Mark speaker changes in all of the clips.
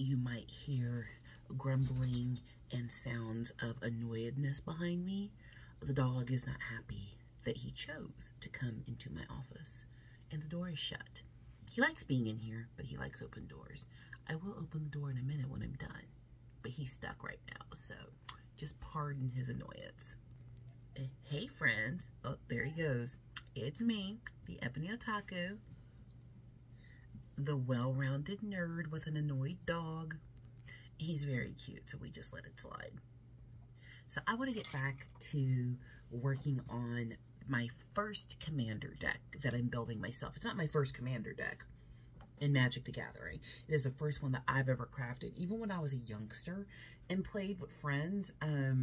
Speaker 1: you might hear grumbling and sounds of annoyedness behind me. The dog is not happy that he chose to come into my office, and the door is shut. He likes being in here, but he likes open doors. I will open the door in a minute when I'm done, but he's stuck right now, so just pardon his annoyance. Hey friends. Oh, there he goes. It's me, the Ebony Otaku, the well-rounded nerd with an annoyed dog. He's very cute, so we just let it slide. So I want to get back to working on my first Commander deck that I'm building myself. It's not my first Commander deck in Magic the Gathering. It is the first one that I've ever crafted, even when I was a youngster and played with friends. I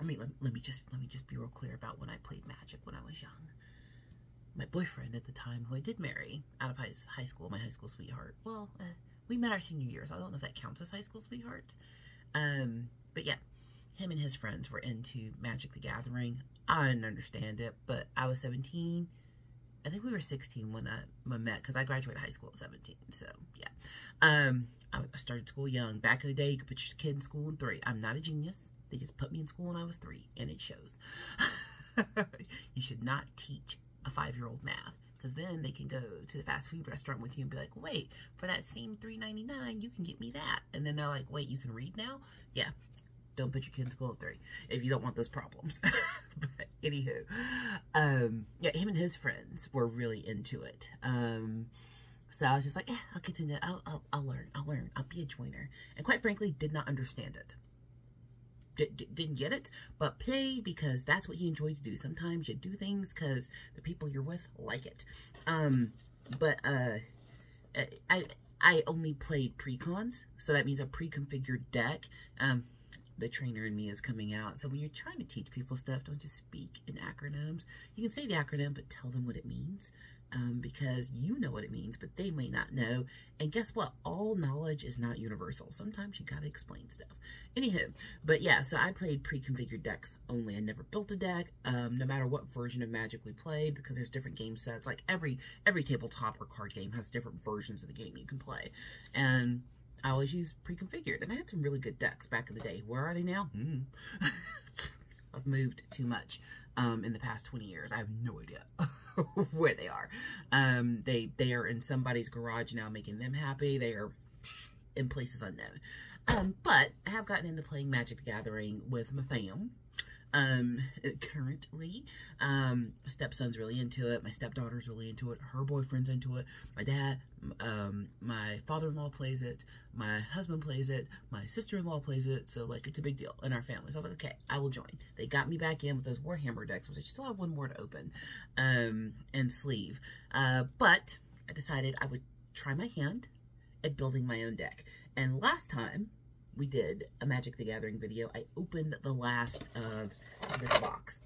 Speaker 1: mean, let me just be real clear about when I played Magic when I was young. My boyfriend at the time, who I did marry out of high school, my high school sweetheart. Well, we met our senior year, so I don't know if that counts as high school sweethearts. But yeah, him and his friends were into Magic the Gathering. I didn't understand it, but I was 17. I think we were 16 when I met, because I graduated high school at 17, so yeah. I started school young. Back in the day, you could put your kid in school in 3. I'm not a genius. They just put me in school when I was 3, and it shows. You should not teach a 5-year-old math, because then they can go to the fast food restaurant with you and be like, wait, for that same $3.99, you can get me that. And then they're like, wait, you can read now? Yeah. Don't put your kid in school at 3 if you don't want those problems. But anywho, yeah, him and his friends were really into it. So I was just like, yeah, I'll get to know. I'll learn. I'll be a joiner. And quite frankly, did not understand it. Didn't get it, but play because that's what you enjoy to do. Sometimes you do things because the people you're with like it. But I only played pre-cons, so that means a pre-configured deck. The trainer in me is coming out. So when you're trying to teach people stuff, don't just speak in acronyms. You can say the acronym, but tell them what it means. Because you know what it means, but they may not know. And guess what? All knowledge is not universal. Sometimes you gotta explain stuff. Anywho, but yeah, so I played pre-configured decks only. I never built a deck, no matter what version of Magic we played, because there's different game sets. Like every tabletop or card game has different versions of the game you can play. And I always use pre-configured, and I had some really good decks back in the day. Where are they now? I've moved too much in the past 20 years. I have no idea where they are. They are in somebody's garage now, making them happy. They are in places unknown. But I have gotten into playing Magic the Gathering with my fam. Currently, stepson's really into it. My stepdaughter's really into it. Her boyfriend's into it. My dad, my father-in-law plays it. My husband plays it. My sister-in-law plays it. So, like, it's a big deal in our family. So I was like, okay, I will join. They got me back in with those Warhammer decks, which I still have one more to open, and sleeve. But I decided I would try my hand at building my own deck. And last time we did a Magic the Gathering video, I opened the last of this box.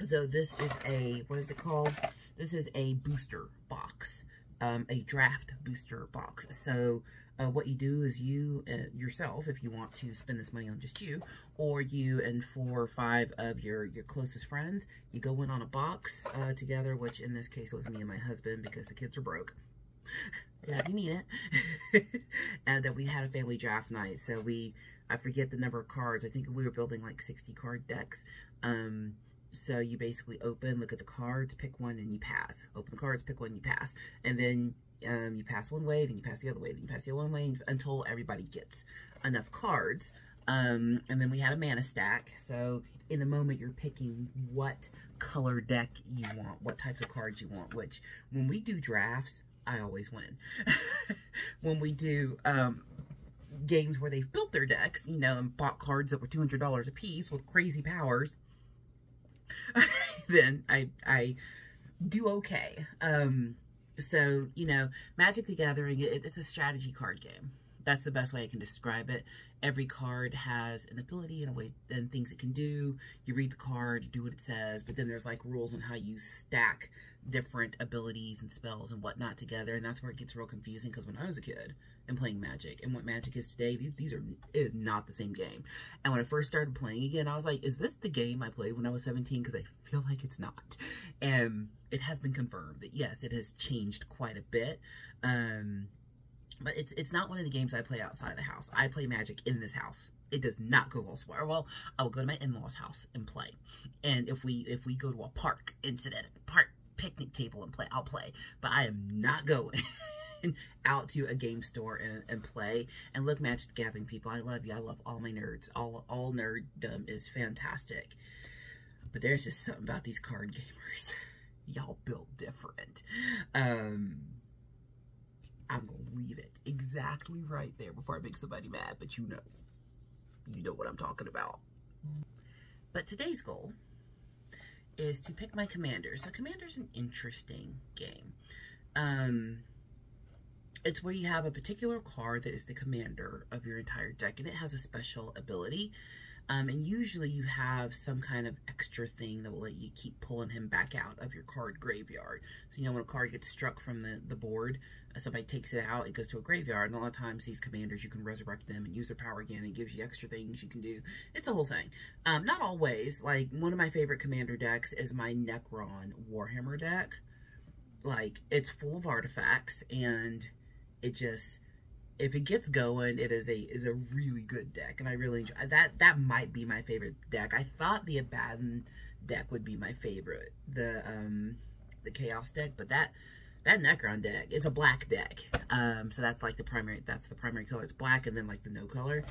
Speaker 1: So this is a, what is it called? This is a booster box, a draft booster box. So what you do is you, yourself, if you want to spend this money on just you, or you and 4 or 5 of your closest friends, you go in on a box together, which in this case was me and my husband because the kids are broke. Yeah, you need it. And then we had a family draft night. So I forget the number of cards. I think we were building like 60 card decks. So you basically open, look at the cards, pick one, and you pass. Open the cards, pick one, you pass. And then you pass one way, then you pass the other way, then you pass the other way until everybody gets enough cards. And then we had a mana stack. So in the moment, you're picking what color deck you want, what types of cards you want, which when we do drafts, I always win. When we do games where they've built their decks, you know, and bought cards that were $200 a piece with crazy powers, then I do okay. So, you know, Magic the Gathering, it's a strategy card game. That's the best way I can describe it. Every card has an ability and a way and things it can do. You read the card, you do what it says, but then there's like rules on how you stack different abilities and spells and whatnot together, and that's where it gets real confusing, because when I was a kid and playing Magic and what Magic is today, it is not the same game. And when I first started playing again, I was like, is this the game I played when I was 17? Because I feel like it's not. And it has been confirmed that yes, it has changed quite a bit. But it's not one of the games I play outside of the house. I play Magic in this house. It does not go elsewhere. Well, I will go to my in-laws' house and play. And if we go to a park and sit at a park picnic table and play, I'll play. But I am not going out to a game store and play. And look, Magic the Gathering people, I love you. I love all my nerds. All nerddom is fantastic. But there's just something about these card gamers. Y'all built different. I'm going to leave it exactly right there before I make somebody mad, but you know what I'm talking about. But today's goal is to pick my commander. So commander's an interesting game. It's where you have a particular card that is the commander of your entire deck, and it has a special ability. And usually you have some kind of extra thing that will let you keep pulling him back out of your card graveyard. So, you know, when a card gets struck from the board, somebody takes it out, it goes to a graveyard. And a lot of times these commanders, you can resurrect them and use their power again. It gives you extra things you can do. It's a whole thing. Not always. Like, one of my favorite commander decks is my Necron Warhammer deck. Like, it's full of artifacts, and it just... if it gets going, it is a really good deck, and I really enjoy that. That might be my favorite deck. I thought the Abaddon deck would be my favorite, the Chaos deck, but that Necron deck, it's a black deck. So that's like the primary color. It's black, and then like the no color.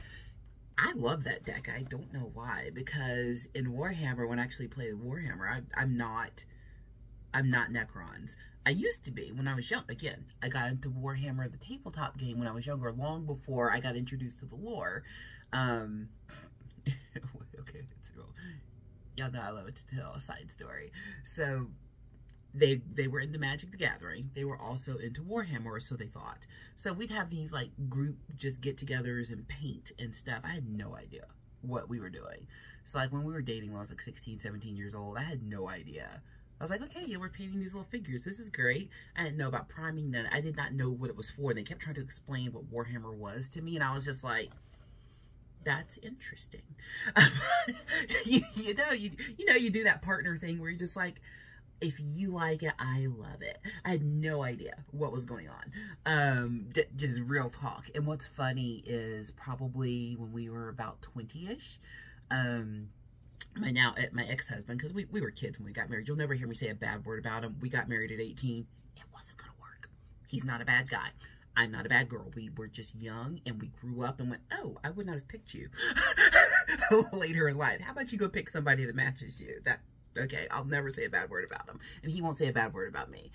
Speaker 1: I love that deck. I don't know why, because in Warhammer, when I actually play Warhammer, I'm not Necrons. I used to be when I was young. Again, I got into Warhammer, the tabletop game, when I was younger, long before I got introduced to the lore. Okay, it's real. Y'all know I love it to tell a side story. So, they were into Magic the Gathering. They were also into Warhammer, or so they thought. So, we'd have these, like, group just get-togethers and paint and stuff. I had no idea what we were doing. So, like, when we were dating when I was, like, 16, 17 years old, I had no idea. I was like, okay, yeah, we're painting these little figures. This is great. I didn't know about priming then. I did not know what it was for. They kept trying to explain what Warhammer was to me, and I was just like, that's interesting. you do that partner thing where you're just like, if you like it, I love it. I had no idea what was going on. Just real talk. And what's funny is probably when we were about 20-ish, my ex-husband, because we were kids when we got married. You'll never hear me say a bad word about him. We got married at 18. It wasn't gonna work. He's not a bad guy. I'm not a bad girl. We were just young, and we grew up and went, oh, I would not have picked you later in life. How about you go pick somebody that matches you? Okay, I'll never say a bad word about him, and he won't say a bad word about me.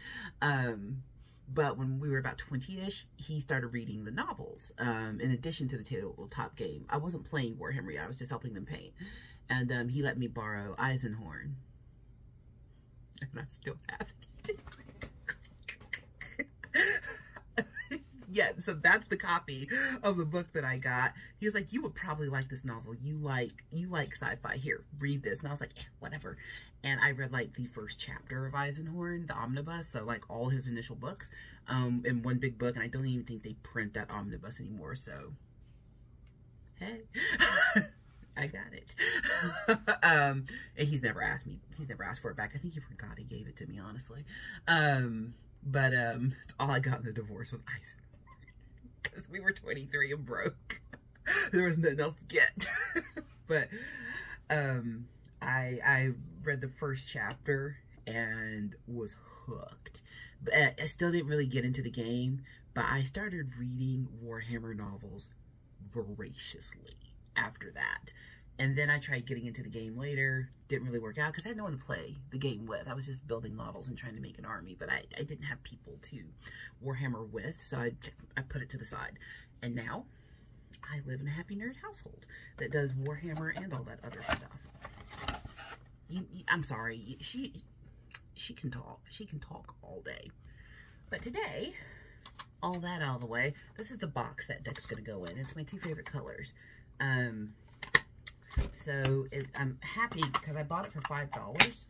Speaker 1: But when we were about 20-ish, he started reading the novels, in addition to the tabletop game. I wasn't playing Warhammer yet. I was just helping them paint. And he let me borrow Eisenhorn. And I still have it. Yeah, so that's the copy of the book that I got. He was like, you would probably like this novel. You like sci-fi. Here, read this. And I was like, whatever. And I read like the first chapter of Eisenhorn, the omnibus, so like all his initial books, in one big book. And I don't even think they print that omnibus anymore, so hey. I got it. And he's never asked for it back. I think he forgot he gave it to me, honestly. But all I got in the divorce was Eisenhorn. Because we were 23 and broke. There was nothing else to get. But I read the first chapter and was hooked. But I still didn't really get into the game. But I started reading Warhammer novels voraciously after that. And then I tried getting into the game later. Didn't really work out because I had no one to play the game with. I was just building models and trying to make an army, but I didn't have people to Warhammer with, so I put it to the side. And now I live in a happy nerd household that does Warhammer and all that other stuff. I'm sorry, she can talk. She can talk all day. But today, all that out of the way, this is the box that deck's gonna go in. It's my two favorite colors. So I'm happy because I bought it for $5.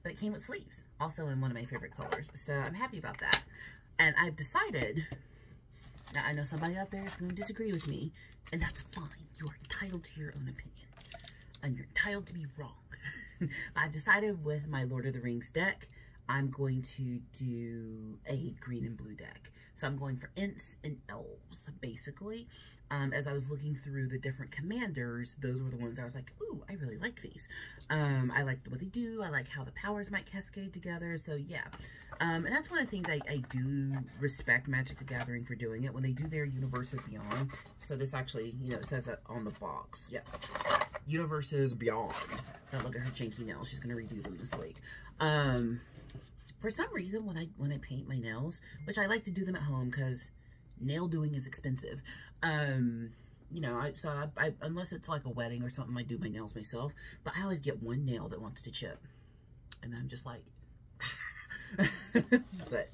Speaker 1: But it came with sleeves, also in one of my favorite colors. So I'm happy about that. And I've decided, now I know somebody out there is going to disagree with me, and that's fine. You are entitled to your own opinion. And you're entitled to be wrong. I've decided with my Lord of the Rings deck, I'm going to do a green and blue deck. So I'm going for Ints and Elves, basically. As I was looking through the different commanders, those were the ones I was like, ooh, I really like these. I like what they do. I like how the powers might cascade together. So yeah. And that's one of the things I do respect Magic the Gathering for doing it. When they do their Universes Beyond. So this actually, you know, it says it on the box. Yeah. Universes Beyond. Don't look at her janky nails. She's going to redo them this week. For some reason, when I paint my nails, which I like to do them at home because nail doing is expensive. You know, I unless it's like a wedding or something, I do my nails myself. But I always get one nail that wants to chip, and I'm just like, but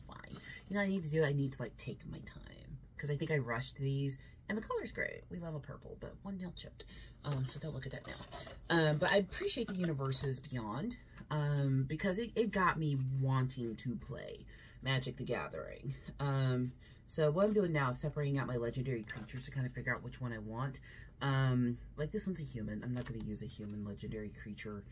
Speaker 1: fine. You know what I need to do? I need to like take my time because I think I rushed these. And the color's great. We love a purple, but one nail chipped. So don't look at that now. But I appreciate the Universes Beyond because it got me wanting to play Magic the Gathering. So what I'm doing now is separating out my legendary creatures to kind of figure out which one I want. Like this one's a human. I'm not going to use a human legendary creature.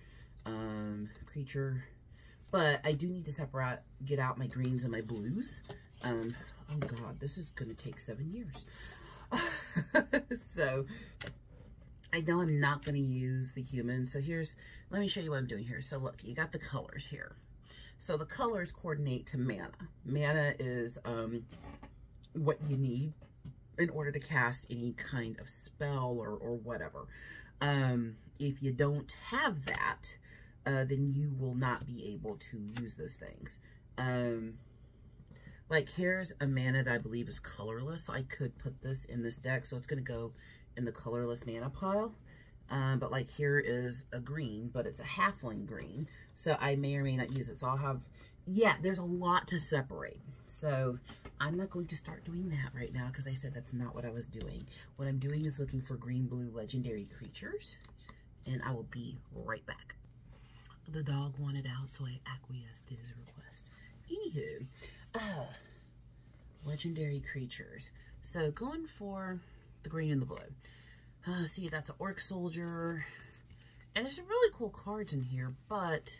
Speaker 1: But I do need to get out my greens and my blues. Oh God, this is going to take 7 years. So I know I'm not going to use the human. So let me show you what I'm doing here. So look, you got the colors here. So the colors coordinate to mana. Mana is what you need in order to cast any kind of spell or whatever. If you don't have that, then you will not be able to use those things. Like here's a mana that I believe is colorless. So I could put this in this deck. So it's going to go in the colorless mana pile. But like here is a green, but it's a halfling green. So I may or may not use it. So I'll have, yeah, there's a lot to separate. So I'm not going to start doing that right now because I said that's not what I was doing. What I'm doing is looking for green-blue legendary creatures. And I will be right back. The dog wanted out, so I acquiesced to his request. Anywho, legendary creatures. So going for the green and the blue. See, that's an orc soldier. And there's some really cool cards in here, but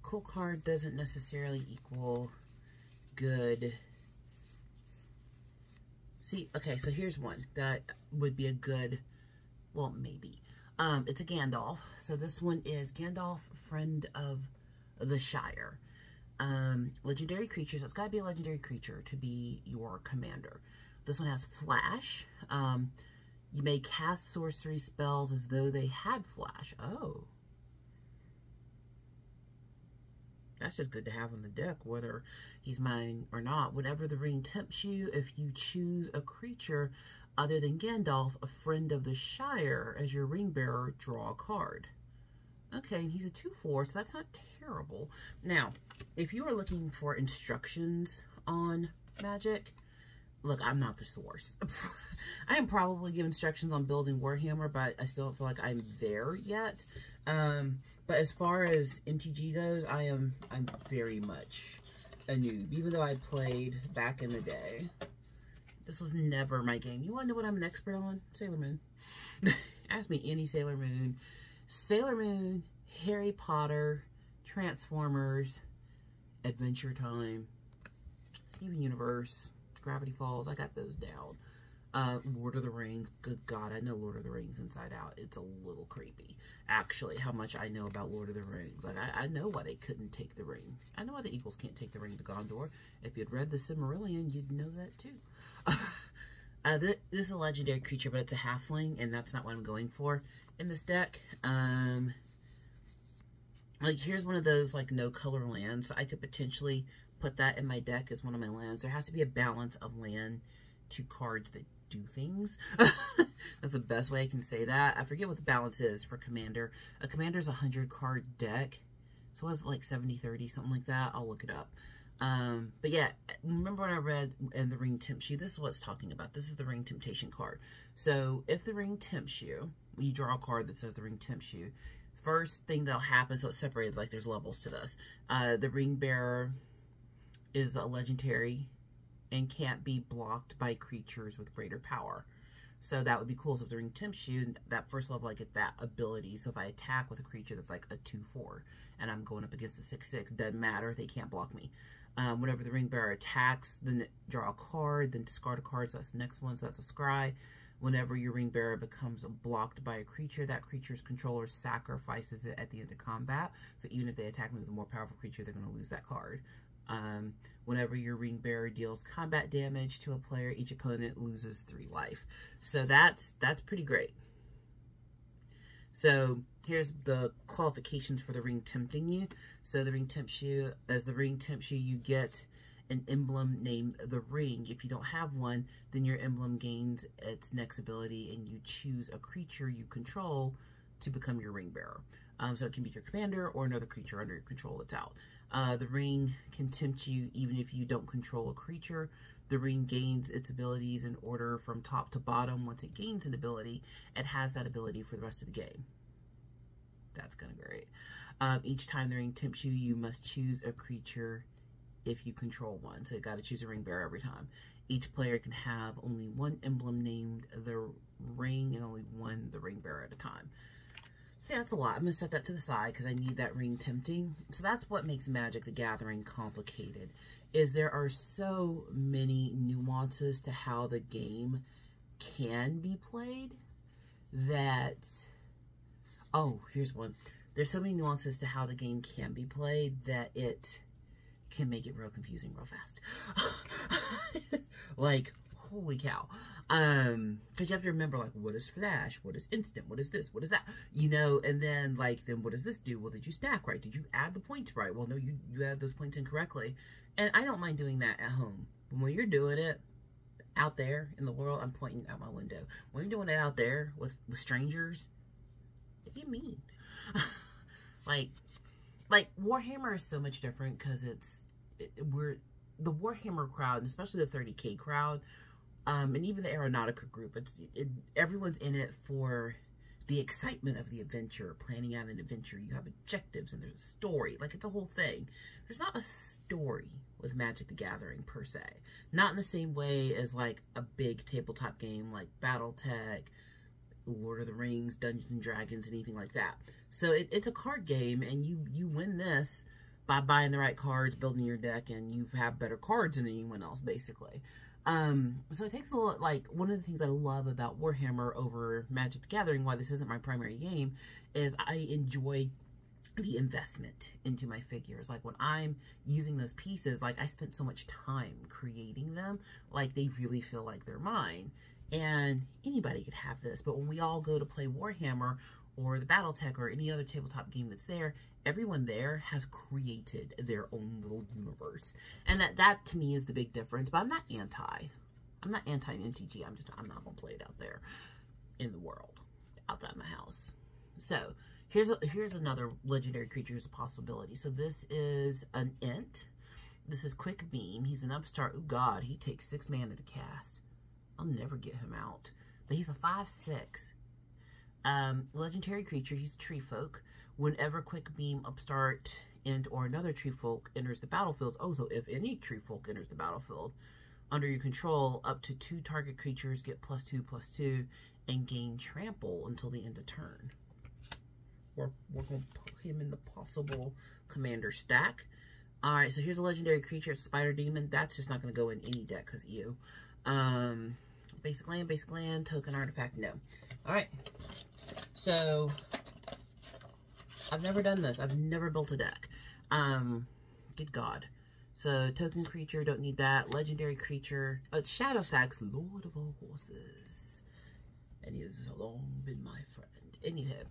Speaker 1: cool card doesn't necessarily equal good. See, okay, so here's one that would be a good, well, maybe. It's a Gandalf. So this one is Gandalf, Friend of the Shire. Legendary creatures. So it's got to be a legendary creature to be your commander. This one has flash. You may cast sorcery spells as though they had flash. Oh. That's just good to have on the deck, whether he's mine or not. Whenever the ring tempts you, if you choose a creature other than Gandalf, a friend of the Shire, as your ring bearer, draw a card. Okay, and he's a 2/4, so that's not terrible. Now, if you are looking for instructions on Magic, look, I'm not the source. I am probably giving instructions on building Warhammer, but I still don't feel like I'm there yet. But as far as MTG goes, I'm very much a noob. Even though I played back in the day, this was never my game. You want to know what I'm an expert on? Sailor Moon. Ask me any Sailor Moon. Sailor Moon, Harry Potter, Transformers, Adventure Time, Steven Universe, Gravity Falls. I got those down. Lord of the Rings. Good God, I know Lord of the Rings inside out. It's a little creepy, actually, how much I know about Lord of the Rings. Like, I know why they couldn't take the ring. I know why the Eagles can't take the ring to Gondor. If you'd read the Silmarillion, you'd know that too. This is a legendary creature, but it's a halfling, and that's not what I'm going for in this deck. Like, here's one of those, like, no color lands. So I could potentially put that in my deck as one of my lands. There has to be a balance of land to cards that do things. That's the best way I can say that. I forget what the balance is for Commander. A Commander's a 100-card deck. So was it like 70-30, something like that? I'll look it up. But yeah, remember when I read "And the Ring Tempts You"? This is what it's talking about. This is the Ring Temptation card. So if the ring tempts you, when you draw a card that says the ring tempts you, first thing that'll happen, so it's separated, like there's levels to this. The ring bearer is a legendary and can't be blocked by creatures with greater power. So that would be cool. So if the ring tempts you, that first level I get that ability. So if I attack with a creature that's like a 2/4 and I'm going up against a 6/6, doesn't matter, they can't block me. Whenever the ring bearer attacks, then draw a card, then discard a card, so that's the next one, so that's a scry. Whenever your ring bearer becomes blocked by a creature, that creature's controller sacrifices it at the end of combat. So even if they attack me with a more powerful creature, they're going to lose that card. Whenever your ring bearer deals combat damage to a player, each opponent loses 3 life. So that's pretty great. So here's the qualifications for the ring tempting you. So the ring tempts you. As the ring tempts you, you get an emblem named the ring. If you don't have one, then your emblem gains its next ability and you choose a creature you control to become your ring bearer. So it can be your commander or another creature under your control that's out. The ring can tempt you even if you don't control a creature. The ring gains its abilities in order from top to bottom. Once it gains an ability, it has that ability for the rest of the game. That's kind of great. Each time the ring tempts you, you must choose a creature if you control one. So you got to choose a ring bearer every time. Each player can have only one emblem named the ring and only one the ring bearer at a time. So that's a lot. I'm going to set that to the side because I need that ring tempting. So that's what makes Magic the Gathering complicated, is there are so many nuances to how the game can be played that... Oh, here's one. There's so many nuances to how the game can be played that it can make it real confusing real fast. Like, holy cow. Because you have to remember, like, what is flash? What is instant? What is this? What is that? You know, and then, like, then what does this do? Well, did you stack right? Did you add the points right? Well, no, you added those points incorrectly. And I don't mind doing that at home. But when you're doing it out there in the world, I'm pointing out my window. When you're doing it out there with strangers, it'd be mean. Like Warhammer is so much different because we're the Warhammer crowd, and especially the 30K crowd, and even the Aeronautica group. Everyone's in it for the excitement of the adventure, planning out an adventure. You have objectives and there's a story. Like, it's a whole thing. There's not a story with Magic the Gathering per se. Not in the same way as like a big tabletop game like BattleTech, Lord of the Rings, Dungeons and Dragons, anything like that. So it's a card game, and you win this by buying the right cards, building your deck, and you have better cards than anyone else, basically. So it takes a lot, like, one of the things I love about Warhammer over Magic the Gathering, why this isn't my primary game, is I enjoy the investment into my figures. Like, when I'm using those pieces, like, I spent so much time creating them, like, they really feel like they're mine. And anybody could have this, but when we all go to play Warhammer or the BattleTech or any other tabletop game that's there, everyone there has created their own little universe. And that to me is the big difference. But I'm not anti MTG. I'm not gonna play it out there in the world, outside my house. So here's another legendary creature who's a possibility. So this is an Ent. This is Quick Beam. He's an upstart. Oh god, he takes 6 mana to cast. I'll never get him out. But he's a 5/6. Legendary creature. He's a tree folk. Whenever Quick Beam, upstart, Ent, or another tree folk enters the battlefield. Oh, so if any tree folk enters the battlefield under your control, up to 2 target creatures get +2/+2 and gain trample until the end of turn. We're going to put him in the possible commander stack. Alright, so here's a legendary creature. It's a Spider Demon. That's just not going to go in any deck because you. Basic land, token artifact, no. Alright, so I've never done this. I've never built a deck. Good God. So, token creature, don't need that. Legendary creature, Shadowfax, Lord of all horses. And he has long been my friend. Anywho,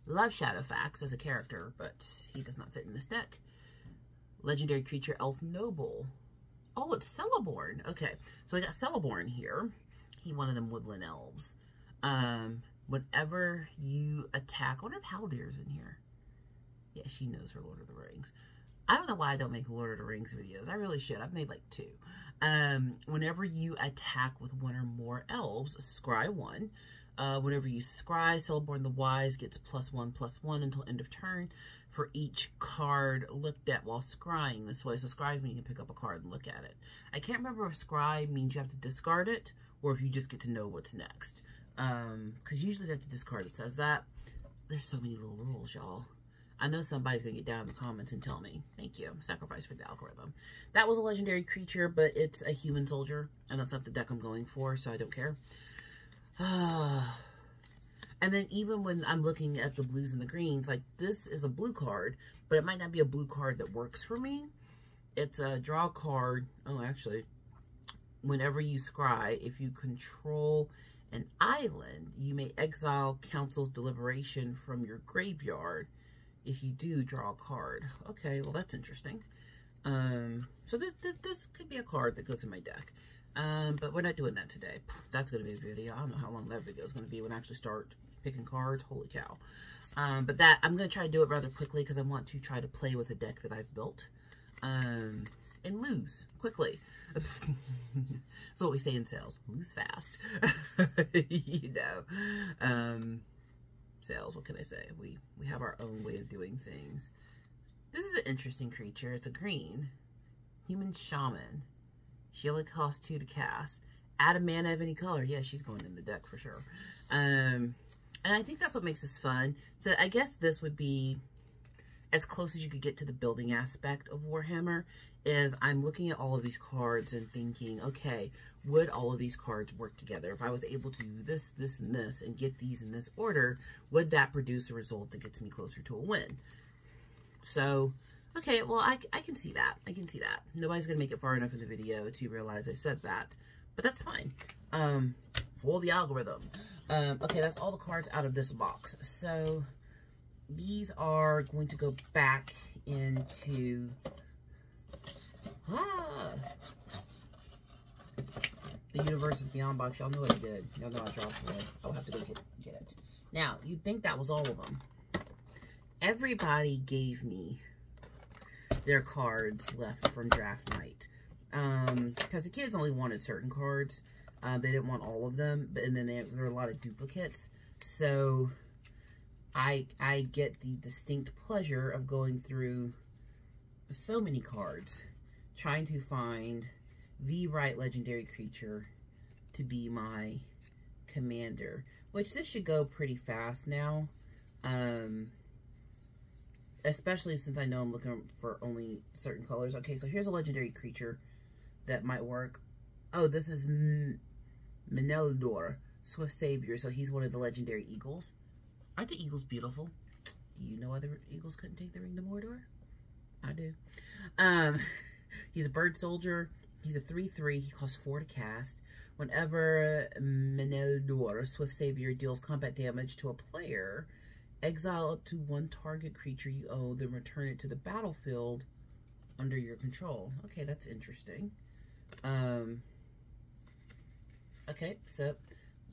Speaker 1: love Shadowfax as a character, but he does not fit in this deck. Legendary creature, Elf Noble. Oh, it's Celeborn. Okay, so I got Celeborn here. He one of them woodland elves. Whenever you attack, I wonder if Haldir's in here. Yeah, she knows her Lord of the Rings. I don't know why I don't make Lord of the Rings videos. I really should. I've made like 2. Whenever you attack with one or more elves, scry 1. Whenever you scry, Celeborn the Wise gets +1/+1 until end of turn. for each card looked at while scrying this way. So scries mean you can pick up a card and look at it. I can't remember if scry means you have to discard it or if you just get to know what's next. Because usually you have to discard it says that. There's so many little rules, y'all. I know somebody's going to get down in the comments and tell me. Thank you. Sacrifice for the algorithm. That was a legendary creature, but it's a human soldier. And that's not the deck I'm going for, so I don't care. And then even when I'm looking at the blues and the greens, like this is a blue card, but it might not be a blue card that works for me. It's a draw card. Oh, actually, whenever you scry, if you control an island, you may exile Council's Deliberation from your graveyard. If you do, draw a card. Okay, well, that's interesting. So this could be a card that goes in my deck. But we're not doing that today. That's going to be a video. I don't know how long that video is going to be when I actually start picking cards. Holy cow. But that, I'm going to try to do it rather quickly because I want to try to play with a deck that I've built. And lose quickly. That's what we say in sales. Lose fast. You know. Sales, what can I say? We have our own way of doing things. This is an interesting creature. It's a green. Human Shaman. She only costs 2 to cast. Add a mana of any color. Yeah, she's going in the deck for sure. And I think that's what makes this fun. So I guess this would be as close as you could get to the building aspect of Warhammer. Is I'm looking at all of these cards and thinking, okay, would all of these cards work together? If I was able to do this, this, and this, and get these in this order, would that produce a result that gets me closer to a win? So, okay, well, I can see that. I can see that. Nobody's going to make it far enough in the video to realize I said that. But that's fine. For the algorithm. Okay, that's all the cards out of this box. So, these are going to go back into... the Universes Beyond box. Y'all know what I did. Y'all know I dropped it. I'll have to go get it. Now, you'd think that was all of them. Everybody gave me their cards left from draft night. Because the kids only wanted certain cards. They didn't want all of them. And then there were a lot of duplicates. So, I get the distinct pleasure of going through so many cards, trying to find the right legendary creature to be my commander, which this should go pretty fast now, especially since I know I'm looking for only certain colors. Okay, so here's a legendary creature that might work. Oh, this is Meneldor, Swift Savior, so he's one of the legendary eagles. Aren't the eagles beautiful? Do you know other eagles couldn't take the ring to Mordor? I do. He's a bird soldier. He's a 3/3. He costs 4 to cast. Whenever Meneldor, Swift Savior, deals combat damage to a player, exile up to 1 target creature you own, then return it to the battlefield under your control. Okay, that's interesting. Okay, so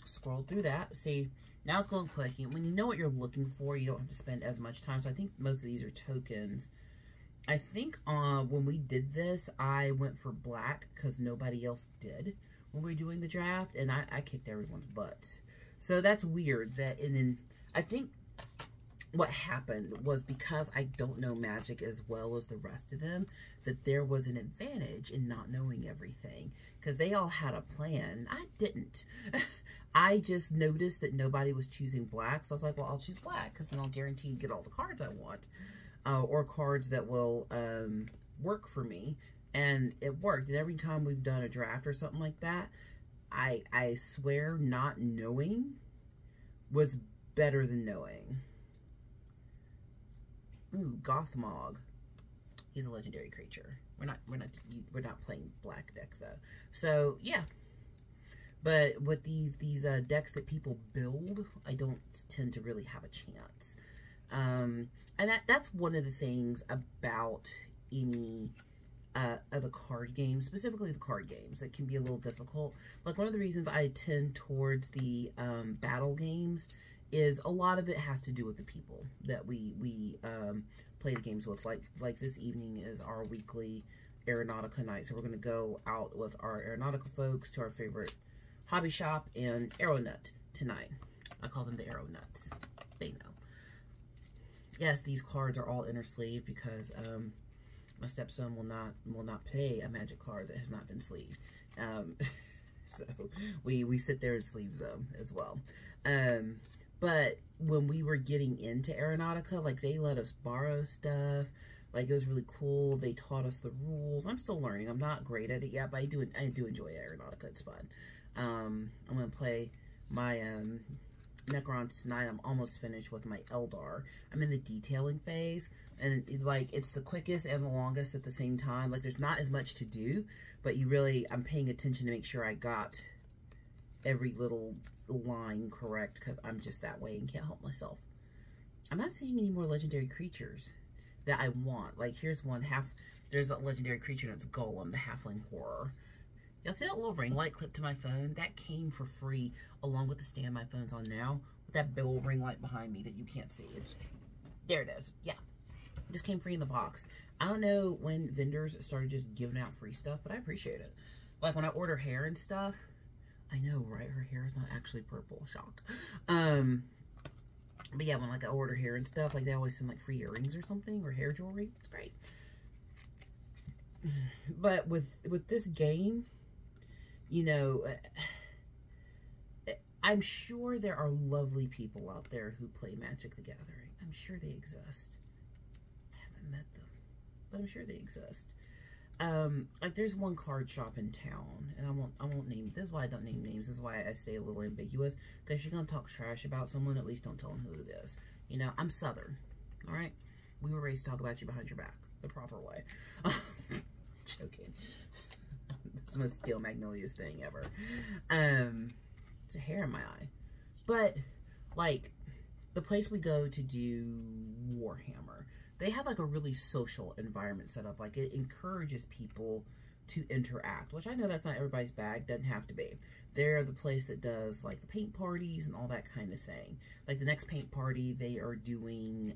Speaker 1: scroll through that. See, now it's going quick. When you know what you're looking for, you don't have to spend as much time. So I think most of these are tokens. I think when we did this, I went for black because nobody else did when we were doing the draft, and I kicked everyone's butts. So that's weird. And then I think what happened was because I don't know Magic as well as the rest of them, that there was an advantage in not knowing everything because they all had a plan. I didn't. I just noticed that nobody was choosing black, so I was like, well, I'll choose black because then I'll guarantee get all the cards I want. Or cards that will work for me, and it worked. And every time we've done a draft or something like that, I swear not knowing was better than knowing. Ooh, Gothmog. He's a legendary creature. We're not playing black deck though. So yeah. But with these decks that people build, I don't tend to really have a chance. And that's one of the things about any of the card games, specifically the card games, that can be a little difficult. Like, one of the reasons I tend towards the battle games is a lot of it has to do with the people that we play the games with. Like this evening is our weekly Aeronautica night, so we're going to go out with our Aeronautica folks to our favorite hobby shop and Aeronut tonight. I call them the Aeronuts. They know. Yes, these cards are all inner sleeve because my stepson will not play a magic card that has not been sleeved. So we sit there and sleeve them as well. But when we were getting into Aeronautica, like, they let us borrow stuff. Like, it was really cool. They taught us the rules. I'm still learning. I'm not great at it yet, but I do enjoy Aeronautica. It's fun. I'm going to play my Necrons tonight. I'm almost finished with my Eldar. I'm in the detailing phase, and it's the quickest and the longest at the same time. Like, there's not as much to do, but I'm paying attention to make sure I got every little line correct, because I'm just that way and can't help myself. I'm not seeing any more legendary creatures that I want. Like, here's one there's a legendary creature, and it's Golem, the halfling horror. Y'all see that little ring light clip to my phone? That came for free along with the stand my phone's on now, with that big old ring light behind me that you can't see. There it is. Yeah. It just came free in the box. I don't know when vendors started just giving out free stuff, but I appreciate it. Like, when I order hair and stuff, I know, right? Her hair is not actually purple. Shock. But yeah, when, like, I order hair and stuff, like, they always send, like, free earrings or something, or hair jewelry. It's great. But with this game, you know, I'm sure there are lovely people out there who play Magic the Gathering. I'm sure they exist. I haven't met them, but I'm sure they exist. Like, there's one card shop in town, and I won't name. This is why I don't name names. This is why I stay a little ambiguous. Because if you're gonna talk trash about someone, at least don't tell them who it is. You know, I'm Southern. All right, we were raised to talk about you behind your back the proper way. Joking. It's the most Steel Magnolia's thing ever. It's a hair in my eye. But, like, the place we go to do Warhammer, they have, like, a really social environment set up. Like, it encourages people to interact, which I know that's not everybody's bag. Doesn't have to be. They're the place that does, like, the paint parties and all that kind of thing. Like, the next paint party, they are doing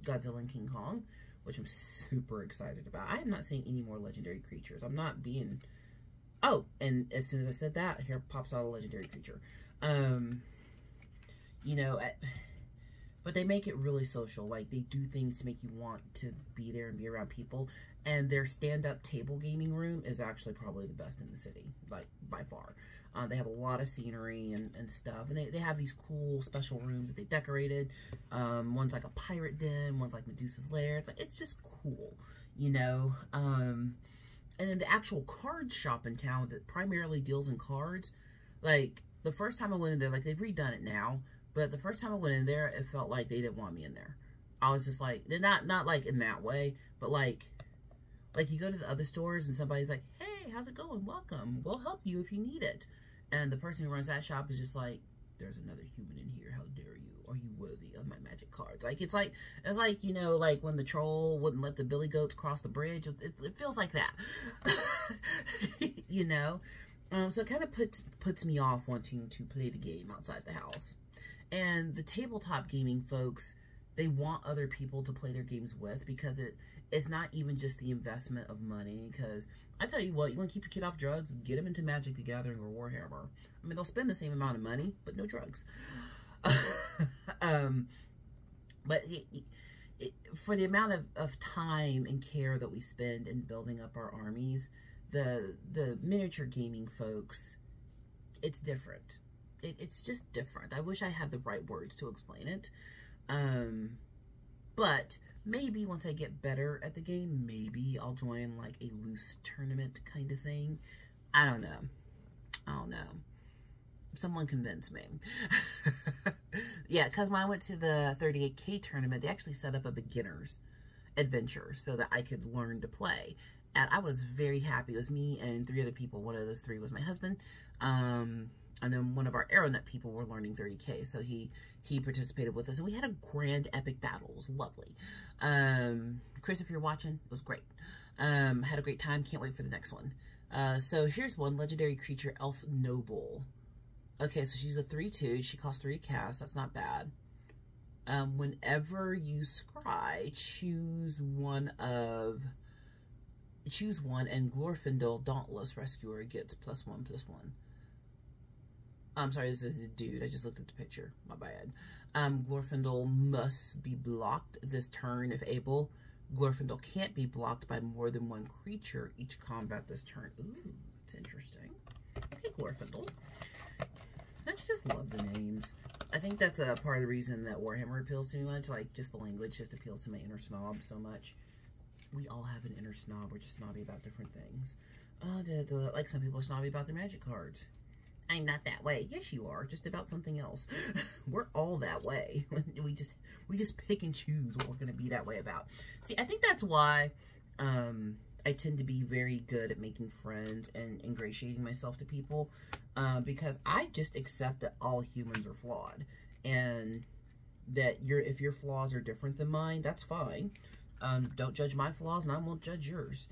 Speaker 1: Godzilla and King Kong, which I'm super excited about. I am not seeing any more legendary creatures. I'm not being... Oh, and as soon as I said that, here pops out a legendary creature. You know, but they make it really social. Like, they do things to make you want to be there and be around people. And their stand-up table gaming room is actually probably the best in the city, like, by far. They have a lot of scenery and stuff. And they have these cool special rooms that they decorated. One's like a pirate den. One's like Medusa's lair. It's just cool, you know. And then the actual card shop in town that primarily deals in cards. Like, the first time I went in there, like, they've redone it now. But the first time I went in there, it felt like they didn't want me in there. I was just like, not like in that way, but like you go to the other stores and somebody's like, hey, how's it going? Welcome. We'll help you if you need it. And the person who runs that shop is just like, there's another human in here. How dare you? Are you worthy of my magic cards? Like, it's like, you know, like when the troll wouldn't let the billy goats cross the bridge. It feels like that, you know? So it kind of puts me off wanting to play the game outside the house. And the tabletop gaming folks, they want other people to play their games with, because it's not even just the investment of money. Because I tell you what, you want to keep your kid off drugs, get them into Magic the Gathering or Warhammer. I mean, they'll spend the same amount of money, but no drugs. But for the amount of time and care that we spend in building up our armies, the miniature gaming folks, it's different. It's just different. I wish I had the right words to explain it. But maybe once I get better at the game, maybe I'll join like a loose tournament kind of thing. I don't know. Someone convince me. Yeah, because when I went to the 38K tournament, they actually set up a beginner's adventure so that I could learn to play. And I was very happy. It was me and 3 other people. One of those 3 was my husband. And then one of our Aeronet people were learning 30K. So he participated with us. And we had a grand epic battle. It was lovely. Chris, if you're watching, it was great. Had a great time. Can't wait for the next one. So here's one. Legendary creature, Elf Noble. Okay, so she's a 3/2. She costs 3 to cast. That's not bad. Whenever you scry, choose one, and Glorfindel Dauntless Rescuer gets +1/+1. I'm sorry, this is a dude. I just looked at the picture. My bad. Glorfindel must be blocked this turn if able. Glorfindel can't be blocked by more than one creature each combat this turn. Ooh, it's interesting. Okay, Glorfindel. Don't you just love the names? I think that's a part of the reason that Warhammer appeals to me much. Like, just the language just appeals to my inner snob so much. We all have an inner snob. We're just snobby about different things. Like some people are snobby about their magic cards. I'm not that way. Yes, you are. Just about something else. We're all that way. We just pick and choose what we're going to be that way about. See, I think that's why I tend to be very good at making friends and ingratiating myself to people, because I just accept that all humans are flawed, and that if your flaws are different than mine, that's fine. Don't judge my flaws, and I won't judge yours.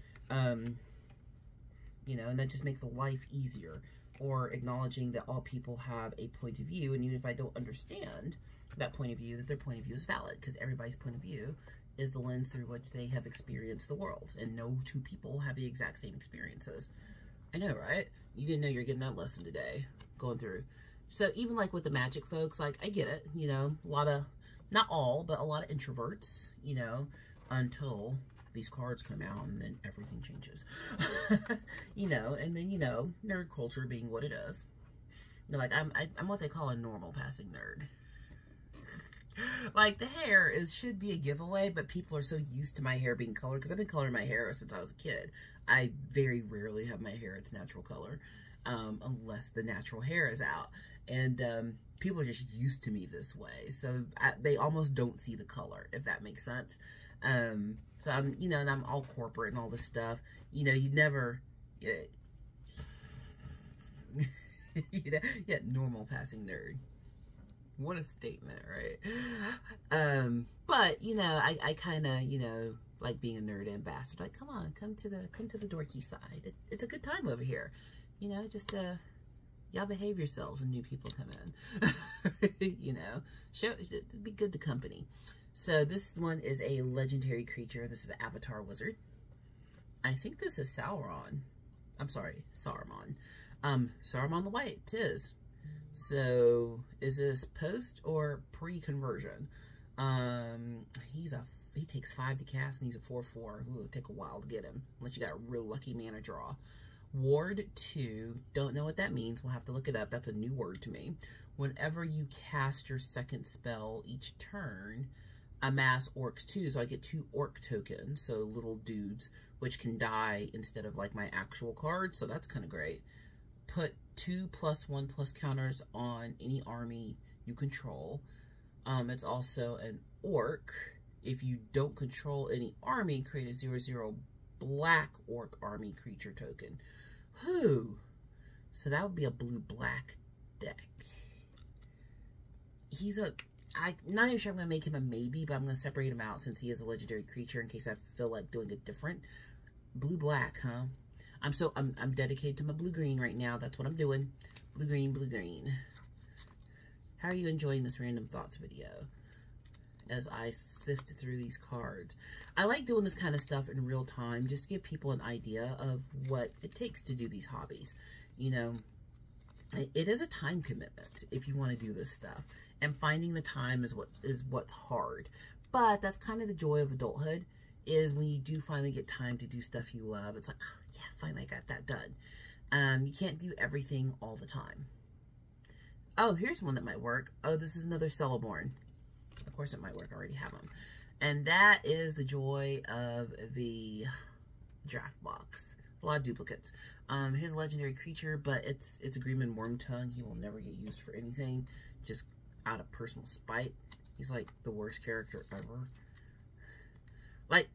Speaker 1: You know, and that just makes life easier. Or acknowledging that all people have a point of view, and even if I don't understand that point of view, that their point of view is valid, because everybody's point of view is the lens through which they have experienced the world, and no two people have the exact same experiences. I know, right? You didn't know you're getting that lesson today, going through. So even like with the magic folks, like, I get it, you know, a lot of, not all, but a lot of introverts, you know, until these cards come out and then everything changes. You know, and then, you know, nerd culture being what it is. You know, like, I'm what they call a normal passing nerd. Like, the hair should be a giveaway, but people are so used to my hair being colored, because I've been coloring my hair since I was a kid. I very rarely have my hair its natural color, unless the natural hair is out. And people are just used to me this way, so they almost don't see the color, if that makes sense. So I'm, you know, and I'm all corporate and all this stuff. You know, you'd never, you know, yeah, normal passing nerd. What a statement, right? But, you know, I kind of, you know, like being a nerd ambassador. Like, come on, come to the dorky side. It's a good time over here. You know, just, y'all behave yourselves when new people come in. You know, be good to company. So this one is a legendary creature. This is an Avatar Wizard. I think this is Sauron. I'm sorry, Saruman. Saruman the White, 'tis. So is this post or pre-conversion? He takes 5 to cast, and he's a 4/4. Ooh, it'll take a while to get him, unless you got a real lucky mana draw. Ward 2, don't know what that means. We'll have to look it up. That's a new word to me. Whenever you cast your second spell each turn, amass orcs 2, so I get 2 orc tokens, so little dudes, which can die instead of like my actual cards, so that's kind of great. Put 2+1+ counters on any army you control. It's also an orc. If you don't control any army, create a 0/0 black orc army creature token. Who? So that would be a blue-black deck. I'm not even sure I'm going to make him a maybe, but I'm going to separate him out since he is a legendary creature in case I feel like doing it different. Blue-black, huh? I'm dedicated to my blue-green right now. That's what I'm doing. Blue-green, blue-green. How are you enjoying this random thoughts video as I sift through these cards? I like doing this kind of stuff in real time, just to give people an idea of what it takes to do these hobbies. You know, it is a time commitment if you want to do this stuff. And finding the time is what's hard. But that's kind of the joy of adulthood, is when you do finally get time to do stuff you love. It's like, oh, yeah, finally I got that done. You can't do everything all the time. Oh, here's one that might work. Oh, this is another Celeborn. Of course it might work. I already have them. And that is the joy of the draft box. A lot of duplicates. Here's a legendary creature, but it's a Greenman Wormtongue. He will never get used for anything, just out of personal spite. He's like the worst character ever. Like,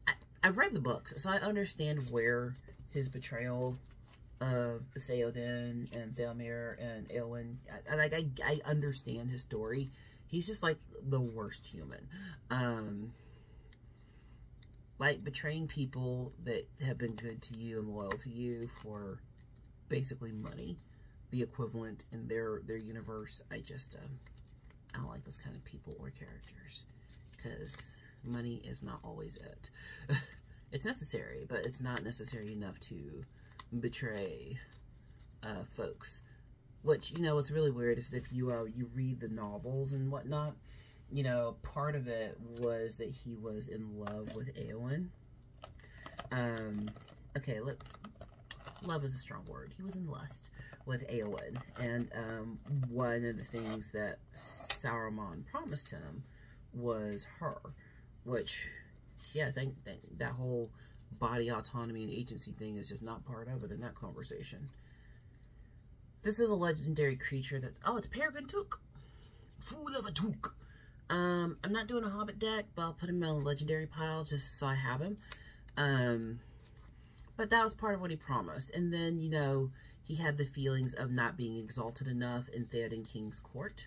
Speaker 1: I've read the books, so I understand where his betrayal of Theoden and Thalmir and Eowyn, I understand his story. He's just like the worst human. Like betraying people that have been good to you and loyal to you for basically money, the equivalent in their universe. I don't like those kind of people or characters, because money is not always it. It's necessary, but it's not necessary enough to betray folks. Which, you know, what's really weird is if you read the novels and whatnot, you know, part of it was that he was in love with Eowyn. Okay, love is a strong word. He was in lust with Eowyn, and one of the things that Saruman promised him was her, which, yeah, that whole body autonomy and agency thing is just not part of it in that conversation. This is a legendary creature that, oh, it's Peregrine Took. Fool of a Took. I'm not doing a Hobbit deck, but I'll put him in a legendary pile just so I have him. But that was part of what he promised. And then, you know, he had the feelings of not being exalted enough in Theoden King's court.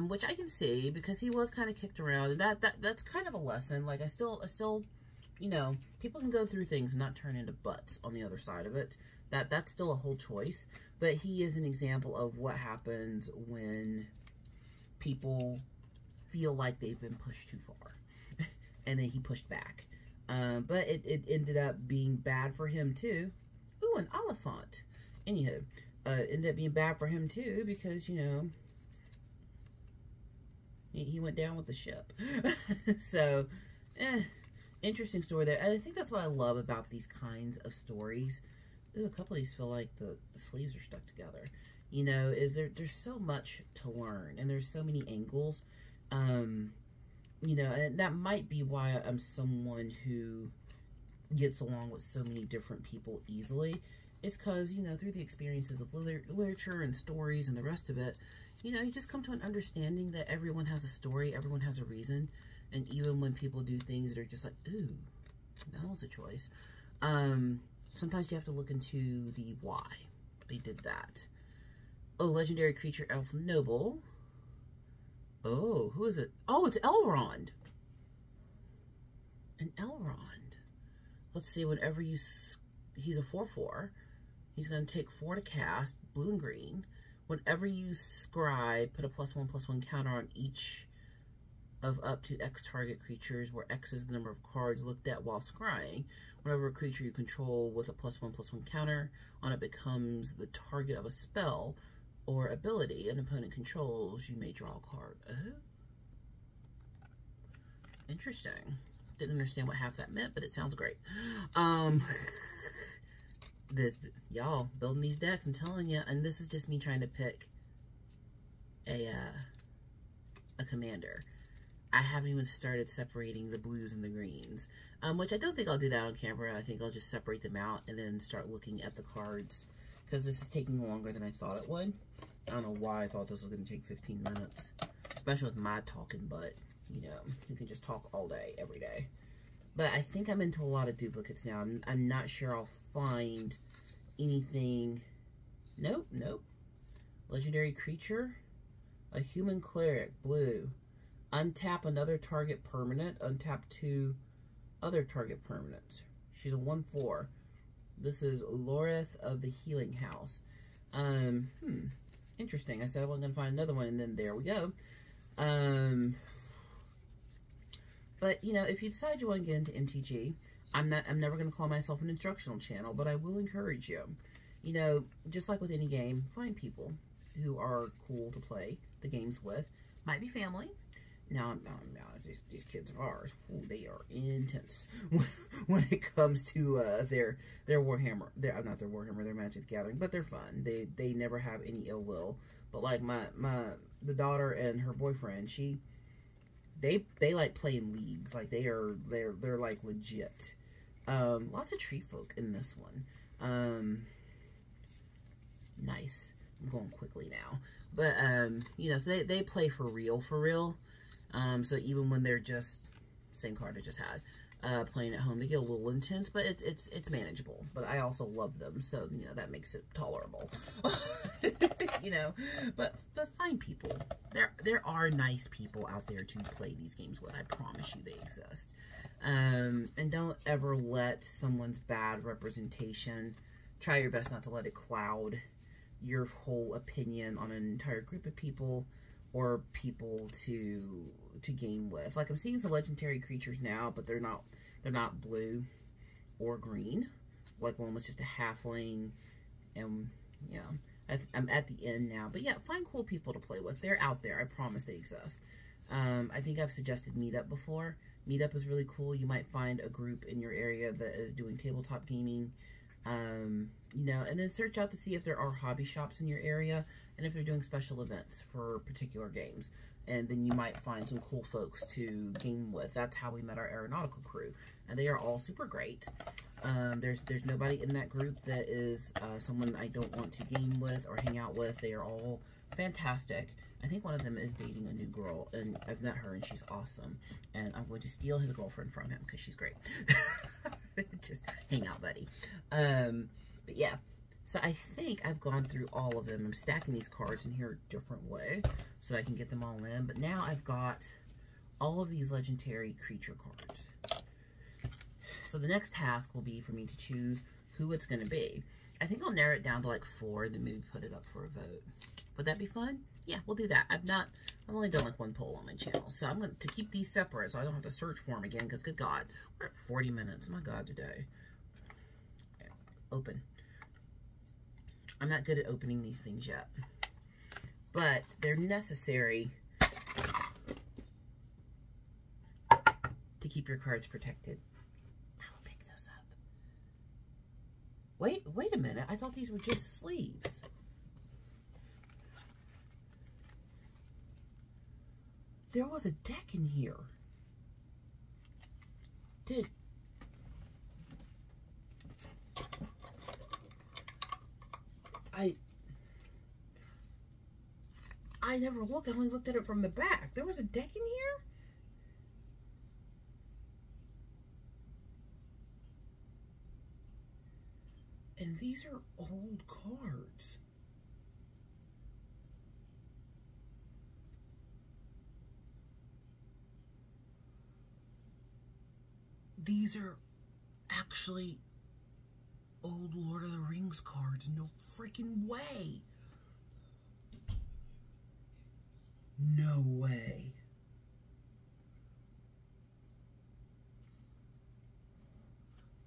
Speaker 1: Which I can see, because he was kind of kicked around. And that's kind of a lesson. Like, I still, you know, people can go through things and not turn into butts on the other side of it. That's still a whole choice. But he is an example of what happens when people feel like they've been pushed too far. And then he pushed back. But it ended up being bad for him too. Ooh, an Oliphant. Anywho, ended up being bad for him too because, you know, he went down with the ship. So, interesting story there. And I think that's what I love about these kinds of stories. Ooh, a couple of these feel like the sleeves are stuck together. You know, there's so much to learn, and there's so many angles. You know, and that might be why I'm someone who gets along with so many different people easily. It's because, you know, through the experiences of literature and stories and the rest of it, you know, you just come to an understanding that everyone has a story, everyone has a reason, and even when people do things that are just like, ooh, that was a choice, sometimes you have to look into the why they did that. Oh, legendary creature, elf noble. Oh, who is it? Oh, it's Elrond. An Elrond. Let's see, whenever he's a 4/4. He's going to take 4 to cast, blue and green. Whenever you scry, put a +1/+1 counter on each of up to X target creatures, where X is the number of cards looked at while scrying. Whenever a creature you control with a +1/+1 counter on it becomes the target of a spell or ability an opponent controls, you may draw a card. Oh. Interesting. Didn't understand what half that meant, but it sounds great. Y'all building these decks, I'm telling you, and this is just me trying to pick a commander. I haven't even started separating the blues and the greens, which I don't think I'll do that on camera. I think I'll just separate them out and then start looking at the cards, because this is taking longer than I thought it would. I don't know why I thought this was going to take 15 minutes, especially with my talking butt. You know, you can just talk all day, every day. But I think I'm into a lot of duplicates now. I'm not sure I'll find anything. Nope. Legendary creature, a human cleric, blue. Untap another target permanent. Untap 2 other target permanents. She's a 1/4. This is Loreth of the Healing House. Interesting. I said I wasn't going to find another one, and then there we go. But, you know, if you decide you want to get into MTG, I'm never going to call myself an instructional channel, but I will encourage you. You know, just like with any game, find people who are cool to play the games with. Might be family. Now, these kids of ours, ooh, they are intense when it comes to their Warhammer. Not their Warhammer, their Magic the Gathering, but they're fun. They never have any ill will. But like the daughter and her boyfriend, they like playing leagues. Like they're like legit. Lots of tree folk in this one. Nice. I'm going quickly now, but you know, so they play for real. So even when they're just, same card I just had, playing at home, they get a little intense, but it's manageable. But I also love them, so, you know, that makes it tolerable. You know, but find people. There are nice people out there to play these games with. I promise you they exist. And don't ever let someone's bad representation, try your best not to let it cloud your whole opinion on an entire group of people, or people to game with. Like, I'm seeing some legendary creatures now, but they're not blue or green. Like, one was just a halfling, and, you know, I'm at the end now. But yeah, find cool people to play with. They're out there. I promise they exist. I think I've suggested Meetup before. Meetup is really cool. You might find a group in your area that is doing tabletop gaming. You know, and then search out to see if there are hobby shops in your area and if they're doing special events for particular games. And then you might find some cool folks to game with. That's how we met our aeronautical crew. And they are all super great. There's nobody in that group that is someone I don't want to game with or hang out with. They are all fantastic. I think one of them is dating a new girl, and I've met her, and she's awesome. And I'm going to steal his girlfriend from him because she's great. Just hang out, buddy. But yeah, so I think I've gone through all of them. I'm stacking these cards in here a different way so that I can get them all in. But now I've got all of these legendary creature cards. So the next task will be for me to choose who it's going to be. I think I'll narrow it down to like 4, then maybe put it up for a vote. Would that be fun? Yeah, we'll do that. I've only done like 1 poll on my channel. So I'm going to keep these separate so I don't have to search for them again because good God, we're at 40 minutes. My God, today. Okay, open. I'm not good at opening these things yet. But they're necessary to keep your cards protected. I'll pick those up. Wait a minute. I thought these were just sleeves. There was a deck in here. I never looked. I only looked at it from the back. There was a deck in here? And these are old cards. These are actually old Lord of the Rings cards. No freaking way. No way.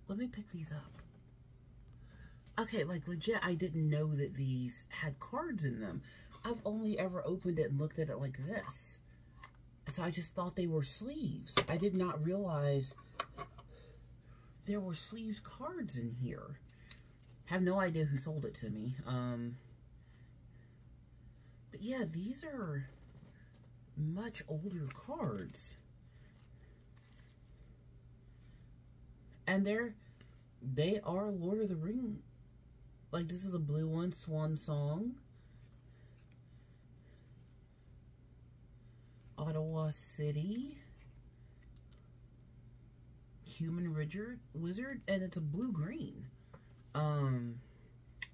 Speaker 1: Let me pick these up. Okay, like legit, I didn't know that these had cards in them. I've only ever opened it and looked at it like this. So I just thought they were sleeves. I did not realize there were sleeved cards in here. Have no idea who sold it to me. But yeah, these are much older cards. And they are Lord of the Rings. Like, this is a blue one, Swan Song. Ottawa City. Human Wizard, and it's a blue-green.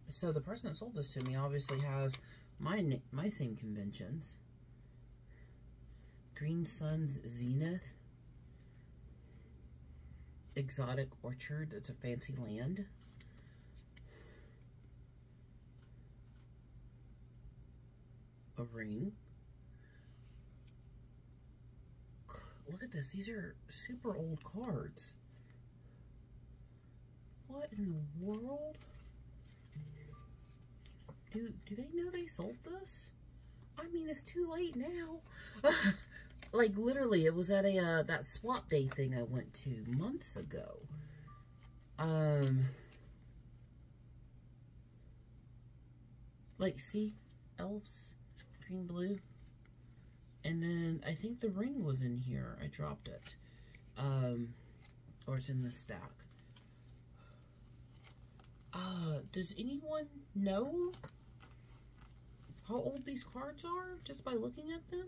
Speaker 1: So the person that sold this to me obviously has my same conventions. Green Sun's Zenith. Exotic Orchard, it's a fancy land. A ring. Look at this. These are super old cards. What in the world? Do they know they sold this? I mean, it's too late now. Like, literally, it was at a that swap day thing I went to months ago. Like, see? Elves. Green, blue. And then, I think the ring was in here. I dropped it. Or it's in the stack. Does anyone know how old these cards are just by looking at them?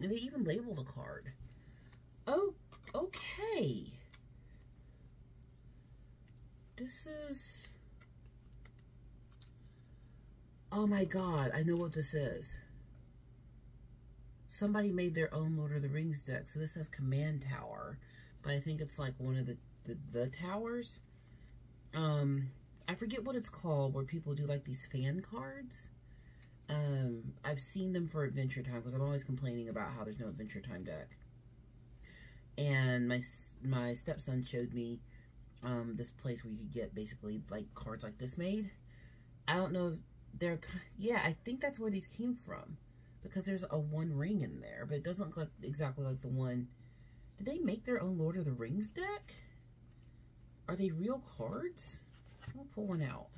Speaker 1: And they even labeled a card. Oh, okay. This is... Oh my God, I know what this is. Somebody made their own Lord of the Rings deck. So this says Command Tower. But I think it's like one of the towers. I forget what it's called, where people do like these fan cards. I've seen them for Adventure Time, because I'm always complaining about how there's no Adventure Time deck. And my stepson showed me this place where you could get basically like cards like this made. I don't know if they're, yeah, I think that's where these came from, because there's a One Ring in there, but it doesn't look like exactly like the one. Did they make their own Lord of the Rings deck? Are they real cards? I'll pull one out.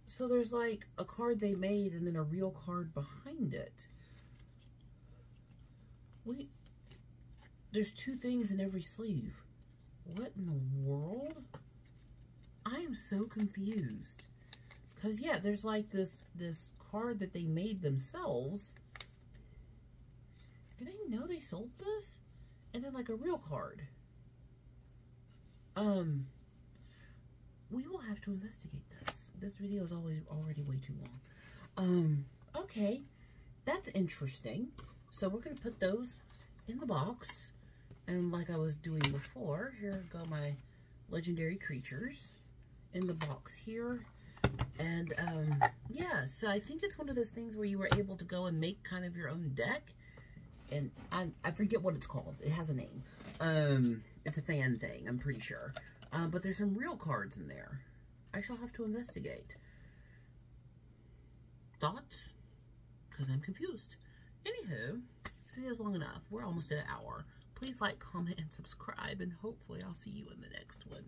Speaker 1: So there's like a card they made and then a real card behind it. Wait, there's two things in every sleeve. What in the world? I am so confused. Because, yeah, there's like this card that they made themselves. Did they know they sold this? And then like a real card. We will have to investigate this. This video is already way too long. Okay. That's interesting. So we're going to put those in the box. And like I was doing before, here go my legendary creatures in the box here. And, yeah, so I think it's one of those things where you were able to go and make kind of your own deck. And I forget what it's called. It has a name. It's a fan thing, I'm pretty sure. But there's some real cards in there. I shall have to investigate. Thoughts? Because I'm confused. Anywho, this video is long enough. We're almost at an hour. Please like, comment, and subscribe, and hopefully I'll see you in the next one.